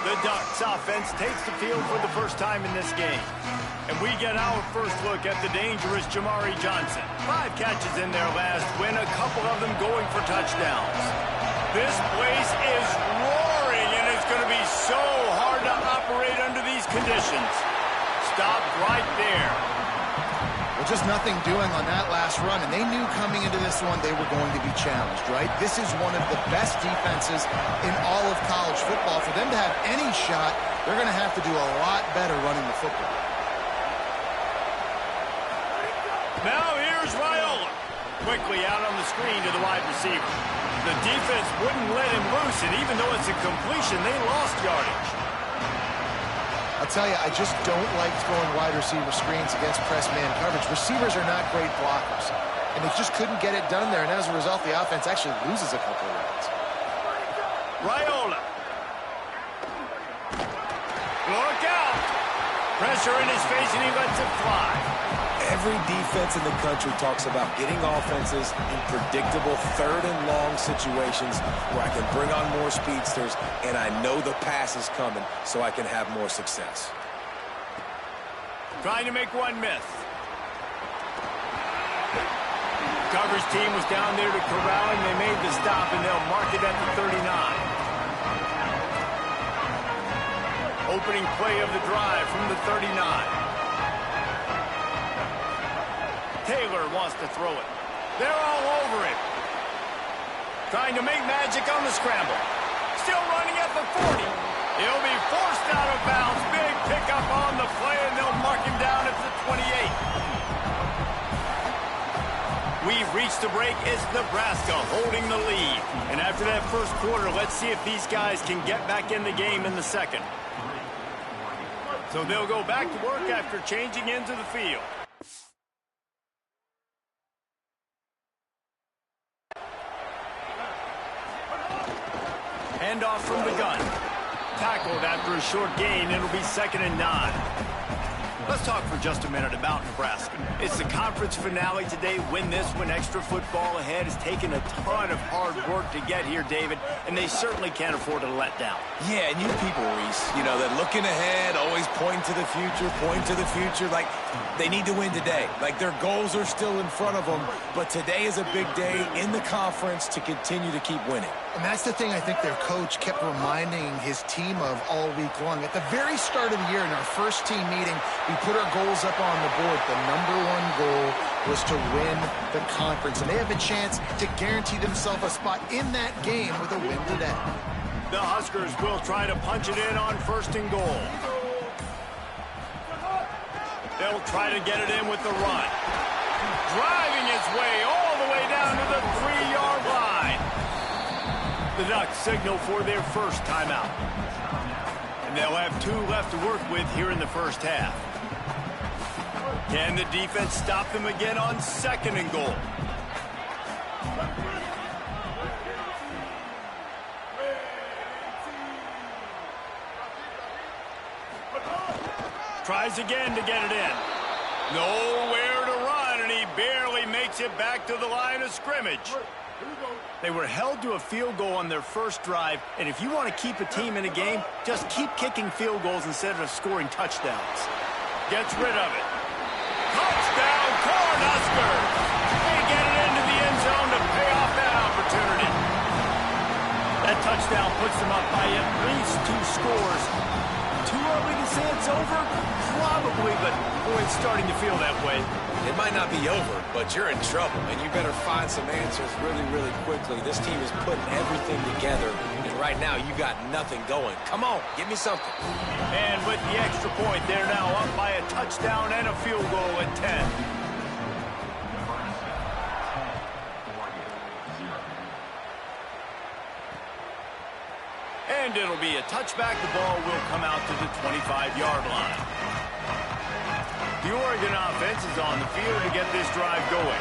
The Ducks offense takes the field for the first time in this game. And we get our first look at the dangerous Jamari Johnson. 5 catches in their last win, a couple of them going for touchdowns. This place is roaring, and it's going to be so hard to operate under these conditions. Stop right there. Well, just nothing doing on that last run, and they knew coming into this one they were going to be challenged, right? This is one of the best defenses in all of college football. For them to have any shot, they're going to have to do a lot better running the football. Now here's Raiola. Quickly out on the screen to the wide receiver. The defense wouldn't let him loose, and even though it's a completion, they lost yardage. I'll tell you, I just don't like throwing wide receiver screens against press man coverage. Receivers are not great blockers, and they just couldn't get it done there, and as a result, the offense actually loses a couple of yards. Raiola. Look out! Pressure in his face, and he lets it fly. Every defense in the country talks about getting offenses in predictable third and long situations where I can bring on more speedsters and I know the pass is coming so I can have more success. Trying to make one miss. Coverage team was down there to corral him. They made the stop, and they'll mark it at the 39. Opening play of the drive from the 39. Taylor wants to throw it. They're all over it. Trying to make magic on the scramble. Still running at the 40. He'll be forced out of bounds. Big pickup on the play, and they'll mark him down at the 28. We've reached the break. It's Nebraska holding the lead. And after that first quarter, let's see if these guys can get back in the game in the second. So they'll go back to work after changing into the field. Handoff from the gun. Tackled after a short gain. It'll be 2nd and 9. Let's talk for just a minute about Nebraska. It's the conference finale today. Win this one. Extra football ahead. Has taken a ton of hard work to get here, David, and they certainly can't afford to let down. Yeah, and you people, Reese, you know, they're looking ahead, always pointing to the future, like they need to win today. Like their goals are still in front of them, but today is a big day in the conference to continue to keep winning. And that's the thing I think their coach kept reminding his team of all week long. At the very start of the year in our first team meeting, we put our goals up on the board. The #1 goal was to win the conference, and they have a chance to guarantee themselves a spot in that game with a win today. The Huskers will try to punch it in on 1st and goal. They'll try to get it in with the run. Driving his way all the way down to the 3-yard line. The Ducks signal for their first timeout. And they'll have 2 left to work with here in the first half. Can the defense stop them again on 2nd and goal? Tries again to get it in. Nowhere to run, and he barely makes it back to the line of scrimmage. They were held to a field goal on their first drive, and if you want to keep a team in a game, just keep kicking field goals instead of scoring touchdowns. Gets rid of it. Touchdown, Cornhuskers! They get it into the end zone to pay off that opportunity. That touchdown puts them up by at least 2 scores. Too early to say it's over? Probably, but boy, it's starting to feel that way. It might not be over, but you're in trouble, and you better find some answers really, really quickly. This team is putting everything together, and right now you got nothing going. Come on, give me something. And with the extra point, they're now up by a touchdown and a field goal at 10. And it'll be a touchback. The ball will come out to the 25-yard line. The Oregon offense is on the field to get this drive going.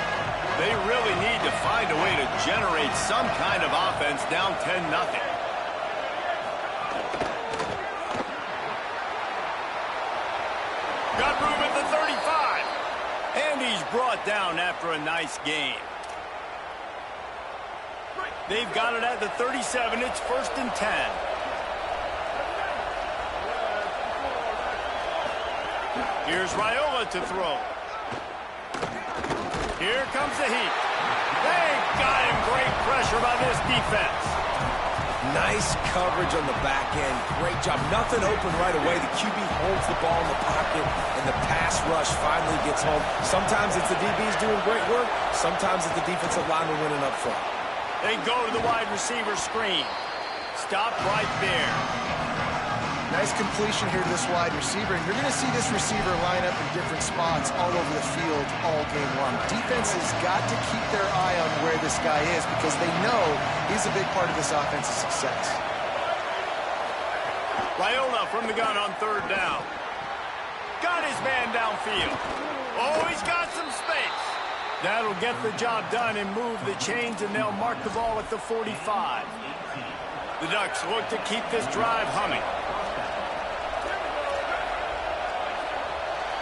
They really need to find a way to generate some kind of offense down 10-0. Got room at the 35. And he's brought down after a nice gain. They've got it at the 37. It's 1st and 10. Here's Raiola to throw. Here comes the heat. They've got him. Great pressure by this defense. Nice coverage on the back end. Great job. Nothing open right away. The QB holds the ball in the pocket, and the pass rush finally gets home. Sometimes it's the DBs doing great work. Sometimes it's the defensive lineman winning up front. They go to the wide receiver screen. Stop right there. Nice completion here to this wide receiver, and you're going to see this receiver line up in different spots all over the field all game long. Defense has got to keep their eye on where this guy is because they know he's a big part of this offense's success. Raiola from the gun on 3rd down. Got his man downfield. Oh, he's got some space. That'll get the job done and move the chains, and they'll mark the ball at the 45. The Ducks look to keep this drive humming.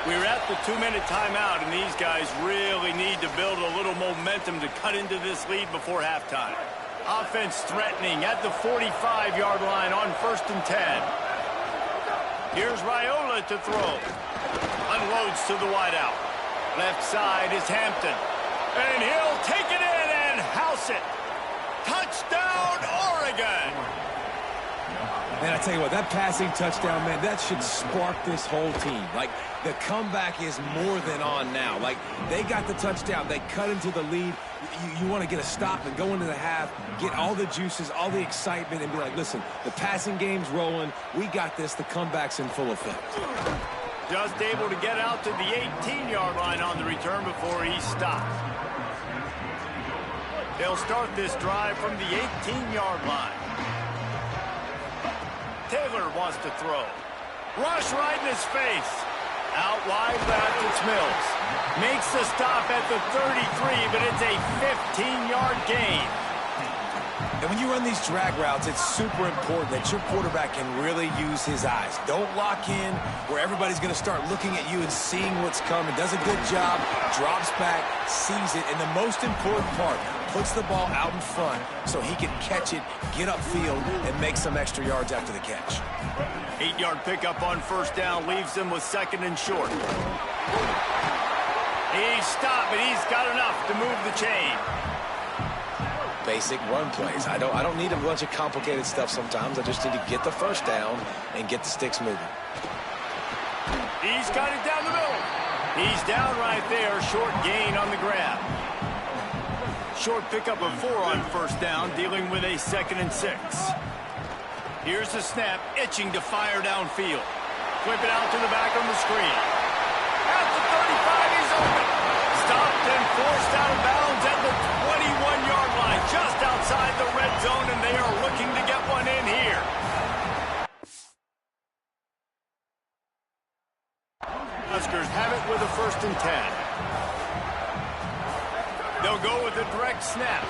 We're at the 2-minute timeout, and these guys really need to build a little momentum to cut into this lead before halftime. Offense threatening at the 45-yard line on 1st and 10. Here's Raiola to throw. Unloads to the wideout. Left side is Hampton. And he'll take it in and house it. Touchdown, Oregon! And I tell you what, that passing touchdown, man, that should spark this whole team. Like, the comeback is more than on now. Like, they got the touchdown. They cut into the lead. You want to get a stop and go into the half, get all the juices, all the excitement, and be like, listen, the passing game's rolling. We got this. The comeback's in full effect. Just able to get out to the 18-yard line on the return before he stopped. They'll start this drive from the 18-yard line. Taylor wants to throw. Rush right in his face. Out wide left, it's Mills. Makes the stop at the 33, but it's a 15-yard gain. And when you run these drag routes, it's super important that your quarterback can really use his eyes. Don't lock in where everybody's going to start looking at you and seeing what's coming. Does a good job, drops back, sees it, and the most important part, puts the ball out in front so he can catch it, get upfield, and make some extra yards after the catch. 8-yard pickup on 1st down leaves them with 2nd and short. He's stopped, but he's got enough to move the chain. Basic run plays. I don't need a bunch of complicated stuff sometimes. I just need to get the 1st down and get the sticks moving. He's got it down the middle. He's down right there. Short gain on the grab. Short pickup of 4 on 1st down, dealing with a 2nd and 6. Here's the snap, itching to fire downfield. Flip it out to the back on the screen. At the 35, he's open. Stopped and forced out of bounds at the 21-yard line, just outside the red zone, and they are looking to get one in here. Huskers have it with a 1st and 10. They'll go with a direct snap.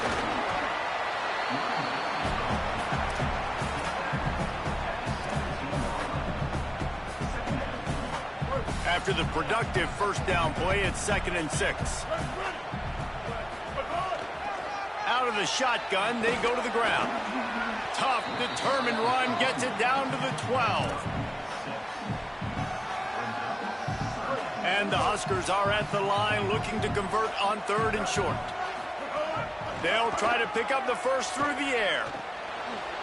After the productive 1st down play, it's 2nd and 6. Out of the shotgun, they go to the ground. Tough, determined run, gets it down to the 12. And the Huskers are at the line looking to convert on 3rd and short. They'll try to pick up the 1st through the air.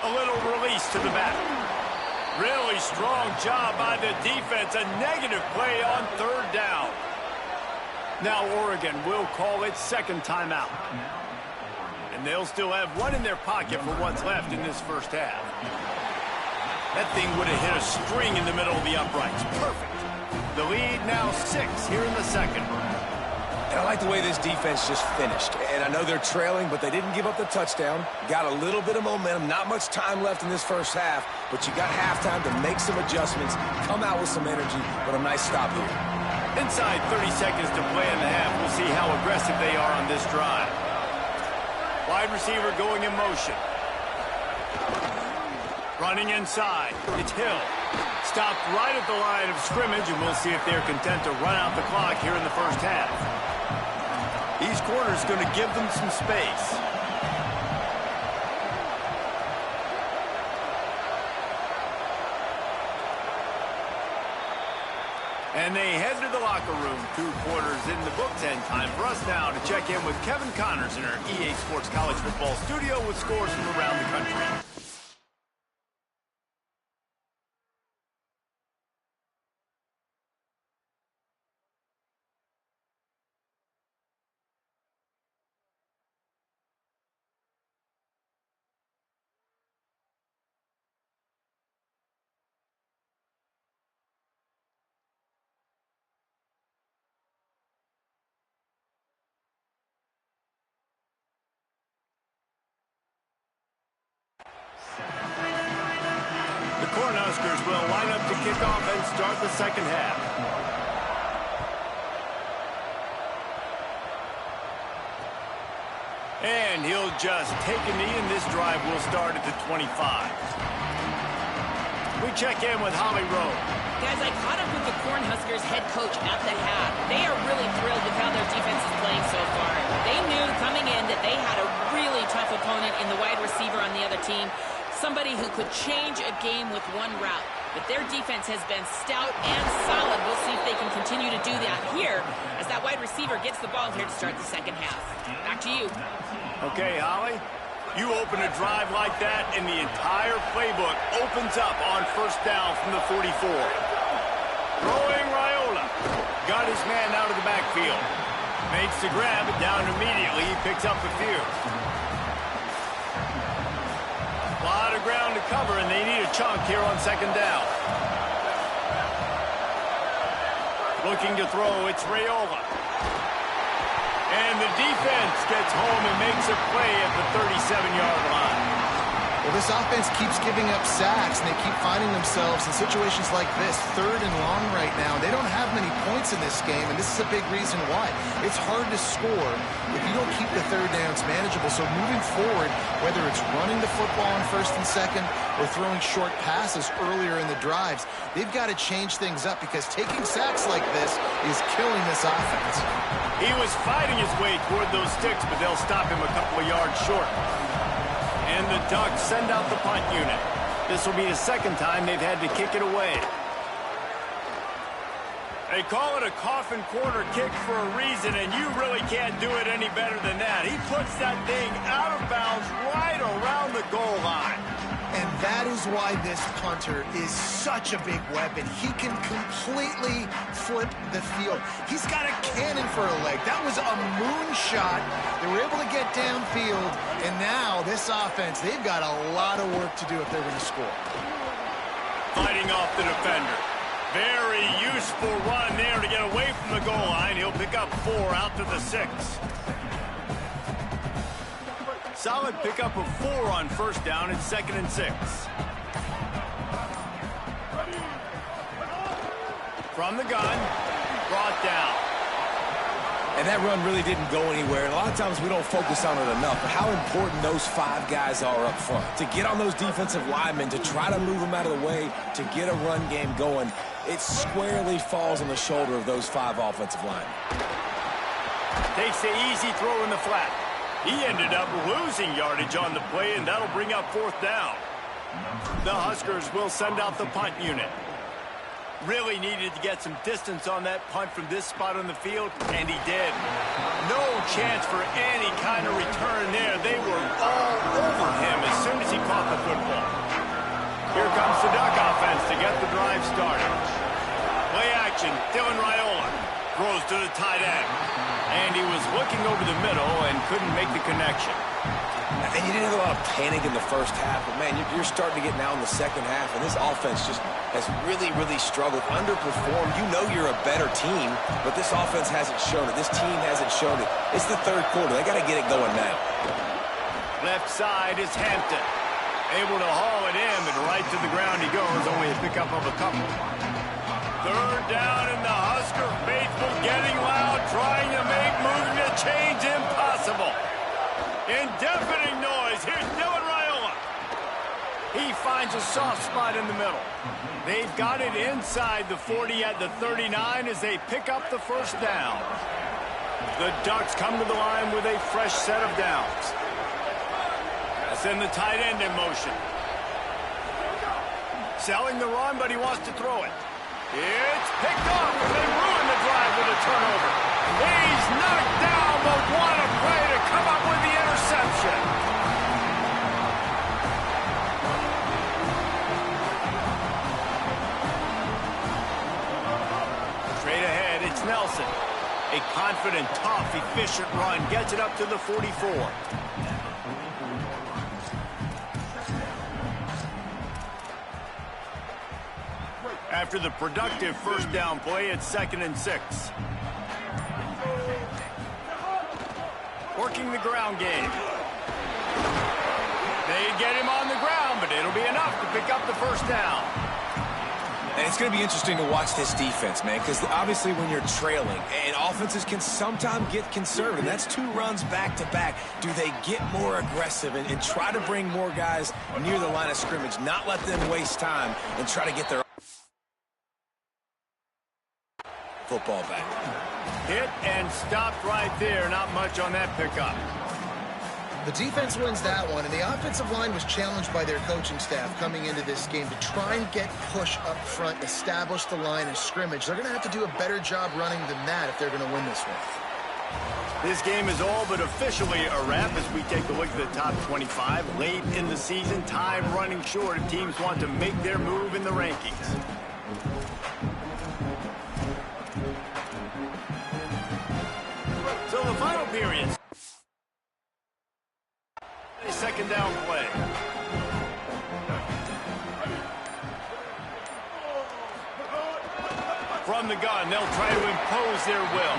A little release to the back. Really strong job by the defense. A negative play on 3rd down. Now Oregon will call its 2nd timeout. And they'll still have one in their pocket for what's left in this 1st half. That thing would have hit a string in the middle of the uprights. Perfect. The lead now 6 here in the 2nd. And I like the way this defense just finished. And I know they're trailing, but they didn't give up the touchdown. Got a little bit of momentum. Not much time left in this 1st half, but you got halftime to make some adjustments, come out with some energy, but a nice stop here. Inside 30 seconds to play in the half. We'll see how aggressive they are on this drive. Wide receiver going in motion. Running inside. It's Hill. Stopped right at the line of scrimmage, and we'll see if they're content to run out the clock here in the 1st half. These corners going to give them some space. And they head to the locker room. 2 quarters in the books, and time for us now to check in with Kevin Connors in our EA Sports College Football studio with scores from around the country. Cornhuskers will line up to kick off and start the 2nd half. And he'll just take a knee, and this drive will start at the 25. We check in with Holly Rowe. Guys, I caught up with the Cornhuskers head coach at the half. They are really thrilled with how their defense is playing so far. They knew coming in that they had a really tough opponent in the wide receiver on the other team, somebody who could change a game with one route. But their defense has been stout and solid. We'll see if they can continue to do that here as that wide receiver gets the ball here to start the second half. Back to you. Okay, Holly. You open a drive like that, and the entire playbook opens up on first down from the 44. Throwing Raiola. Got his man out of the backfield. Makes the grab, it down immediately. He picks up a few. A lot of ground to cover, and they need a chunk here on second down. Looking to throw, it's Raiola. And the defense gets home and makes a play at the 37-yard line. Well, this offense keeps giving up sacks, and they keep finding themselves in situations like this, 3rd and long right now. They don't have many points in this game, and this is a big reason why. It's hard to score if you don't keep the third downs manageable. So moving forward, whether it's running the football on 1st and 2nd or throwing short passes earlier in the drives, they've got to change things up because taking sacks like this is killing this offense. He was fighting his way toward those sticks, but they'll stop him a couple of yards short. And the Ducks send out the punt unit. This will be the second time they've had to kick it away. They call it a coffin corner kick for a reason, and you really can't do it any better than that. He puts that thing out of bounds right around the goal line. And that is why this punter is such a big weapon. He can completely flip the field. He's got a cannon for a leg. That was a moonshot. They were able to get downfield, and now this offense, they've got a lot of work to do if they're going to score. Fighting off the defender. Very useful run there to get away from the goal line. He'll pick up 4 out to the 6. Solid pickup of 4 on first down and 2nd and 6. From the gun, brought down. And that run really didn't go anywhere. And a lot of times we don't focus on it enough, but how important those 5 guys are up front. To get on those defensive linemen, to try to move them out of the way, to get a run game going, it squarely falls on the shoulder of those 5 offensive linemen. Takes the easy throw in the flat. He ended up losing yardage on the play, and that'll bring up 4th down. The Huskers will send out the punt unit. Really needed to get some distance on that punt from this spot on the field, and he did. No chance for any kind of return there. They were all over him as soon as he caught the football. Here comes the Duck offense to get the drive started. Play action, Dylan Raiola throws to the tight end. And he was looking over the middle and couldn't make the connection. And you didn't have a lot of panic in the first half, but, man, you're starting to get now in the second half, and this offense just has really, really struggled, underperformed. You know you're a better team, but this offense hasn't shown it. This team hasn't shown it. It's the 3rd quarter. They got to get it going now. Left side is Hampton. Able to haul it in, but right to the ground he goes, only a pickup of a couple. 3rd down, and the Husker faithful getting loud, trying to make moving the chains impossible. In deafening noise, here's Dylan Raiola. He finds a soft spot in the middle. They've got it inside the 40 at the 39 as they pick up the first down. The Ducks come to the line with a fresh set of downs. Send the tight end in motion. Selling the run, but he wants to throw it. It's picked off, and they ruin the drive with a turnover. He's knocked down, but what a play to come up with the interception. Straight ahead, it's Nelson. A confident, tough, efficient run gets it up to the 44. After the productive first down play, it's 2nd and 6. Working the ground game. They get him on the ground, but it'll be enough to pick up the first down. And it's going to be interesting to watch this defense, man, because obviously when you're trailing, and offenses can sometimes get conservative. That's 2 runs back-to-back. Do they get more aggressive and try to bring more guys near the line of scrimmage, not let them waste time and try to get their football back. Hit and stopped right there. Not much on that pickup. The defense wins that one, and the offensive line was challenged by their coaching staff coming into this game to try and get push up front, establish the line of scrimmage. They're going to have to do a better job running than that if they're going to win this one. This game is all but officially a wrap as we take a look at the top 25. Late in the season, time running short, and teams want to make their move in the rankings. So the final period. Second down play. From the gun, they'll try to impose their will.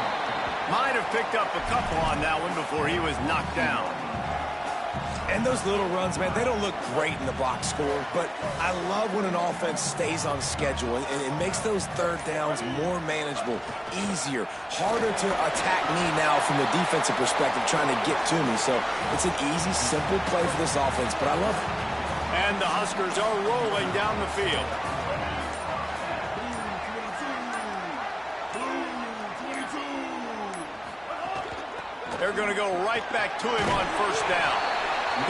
Might have picked up a couple on that one before he was knocked down. And those little runs, man, they don't look great in the box score, but I love when an offense stays on schedule, and it makes those third downs more manageable, easier, harder to attack me now from the defensive perspective trying to get to me. So it's an easy, simple play for this offense, but I love it. And the Huskers are rolling down the field. They're going to go right back to him on first down.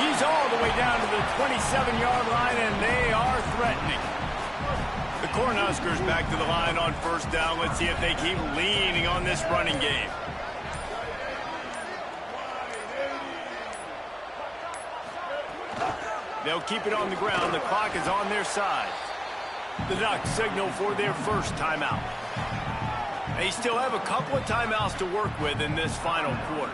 He's all the way down to the 27-yard line, and they are threatening. The Cornhuskers back to the line on first down. Let's see if they keep leaning on this running game. They'll keep it on the ground. The clock is on their side. The Ducks signal for their first timeout. They still have a couple of timeouts to work with in this final quarter,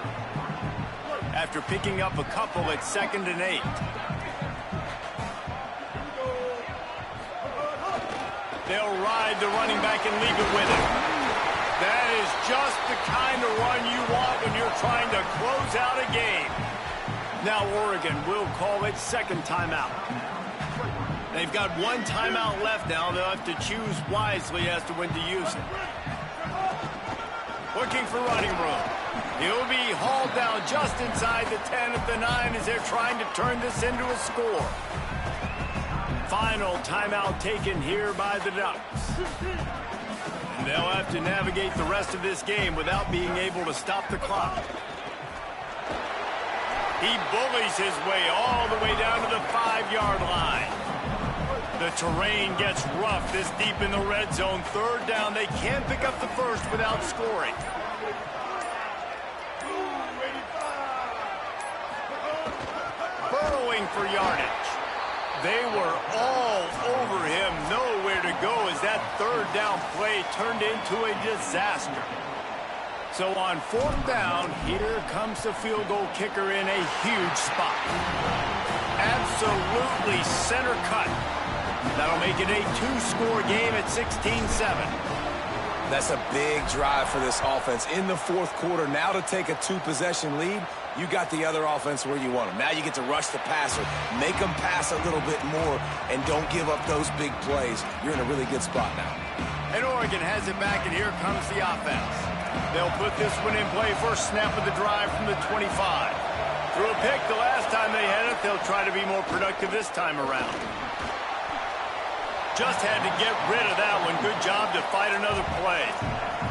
after picking up a couple at 2nd and 8. They'll ride the running back and leave it with him. That is just the kind of run you want when you're trying to close out a game. Now Oregon will call it second timeout. They've got one timeout left now. They'll have to choose wisely as to when to use it. Looking for running room. He'll be hauled down just inside the 10 at the 9 as they're trying to turn this into a score. Final timeout taken here by the Ducks. And they'll have to navigate the rest of this game without being able to stop the clock. He bullies his way all the way down to the 5-yard line. The terrain gets rough this deep in the red zone. Third down, they can't pick up the first without scoring. Burrowing for yardage. They were all over him, nowhere to go as that third down play turned into a disaster. So on fourth down, here comes the field goal kicker in a huge spot. Absolutely center cut. That'll make it a 2-score game at 16-7. That's a big drive for this offense in the fourth quarter. Now to take a 2-possession lead, you got the other offense where you want them. Now you get to rush the passer, make them pass a little bit more, and don't give up those big plays. You're in a really good spot now. And Oregon has it back, and here comes the offense. They'll put this one in play first snap of the drive from the 25. Threw a pick the last time they had it. They'll try to be more productive this time around. Just had to get rid of that one. Good job to fight another play.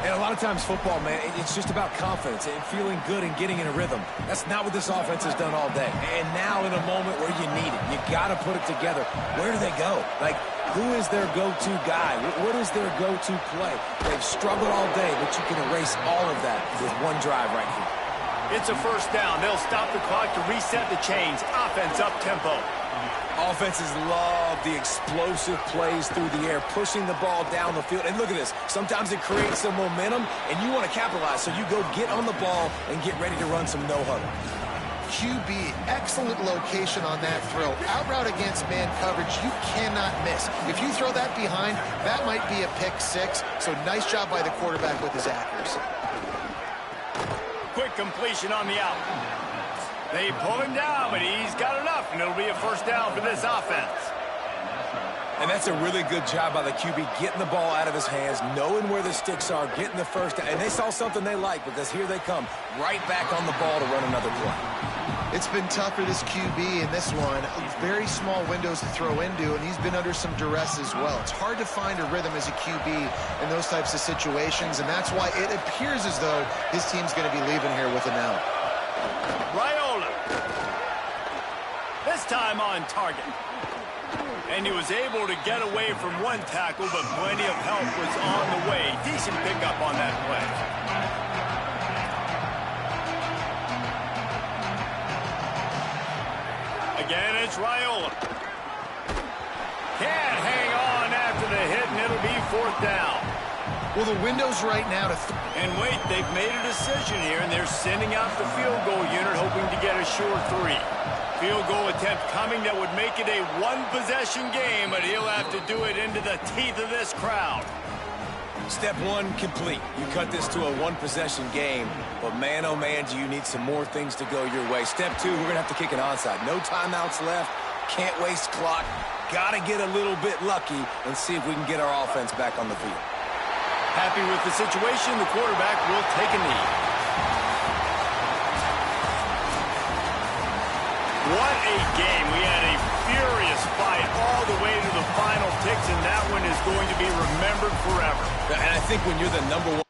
And a lot of times football, man, it's just about confidence and feeling good and getting in a rhythm. That's not what this offense has done all day. And now in a moment where you need it, you got to put it together. Where do they go? Like, who is their go-to guy? What is their go-to play? They've struggled all day, but you can erase all of that with one drive right here. It's a first down. They'll stop the clock to reset the chains. Offense up-tempo. Offenses love the explosive plays through the air, pushing the ball down the field. And look at this. Sometimes it creates some momentum, and you want to capitalize. So you go get on the ball and get ready to run some no-huddle. QB, excellent location on that throw. Out route against man coverage, you cannot miss. If you throw that behind, that might be a pick six. So nice job by the quarterback with his accuracy. Quick completion on the out. They pull him down, but he's got enough, and it'll be a first down for this offense. And that's a really good job by the QB, getting the ball out of his hands, knowing where the sticks are, getting the first down. And they saw something they like because here they come, right back on the ball to run another play. It's been tough for this QB in this one. Very small windows to throw into, and he's been under some duress as well. It's hard to find a rhythm as a QB in those types of situations, and that's why it appears as though his team's going to be leaving here with an out. Raiola. This time on target. And he was able to get away from one tackle, but plenty of help was on the way. Decent pickup on that play. Again, it's Raiola. Can't hang on after the hit, and it'll be 4th down. Well, the window's right now to... And wait, they've made a decision here, and they're sending out the field goal unit, hoping to get a sure 3. Field goal attempt coming that would make it a one-possession game, but he'll have to do it into the teeth of this crowd. Step 1 complete. You cut this to a one-possession game, but man, oh man, do you need some more things to go your way. Step 2, we're going to have to kick an onside. No timeouts left. Can't waste clock. Got to get a little bit lucky and see if we can get our offense back on the field. Happy with the situation, the quarterback will take a knee. What a game. We had a furious fight all the way to the final ticks, and that one is going to be remembered forever. And I think when you're the #1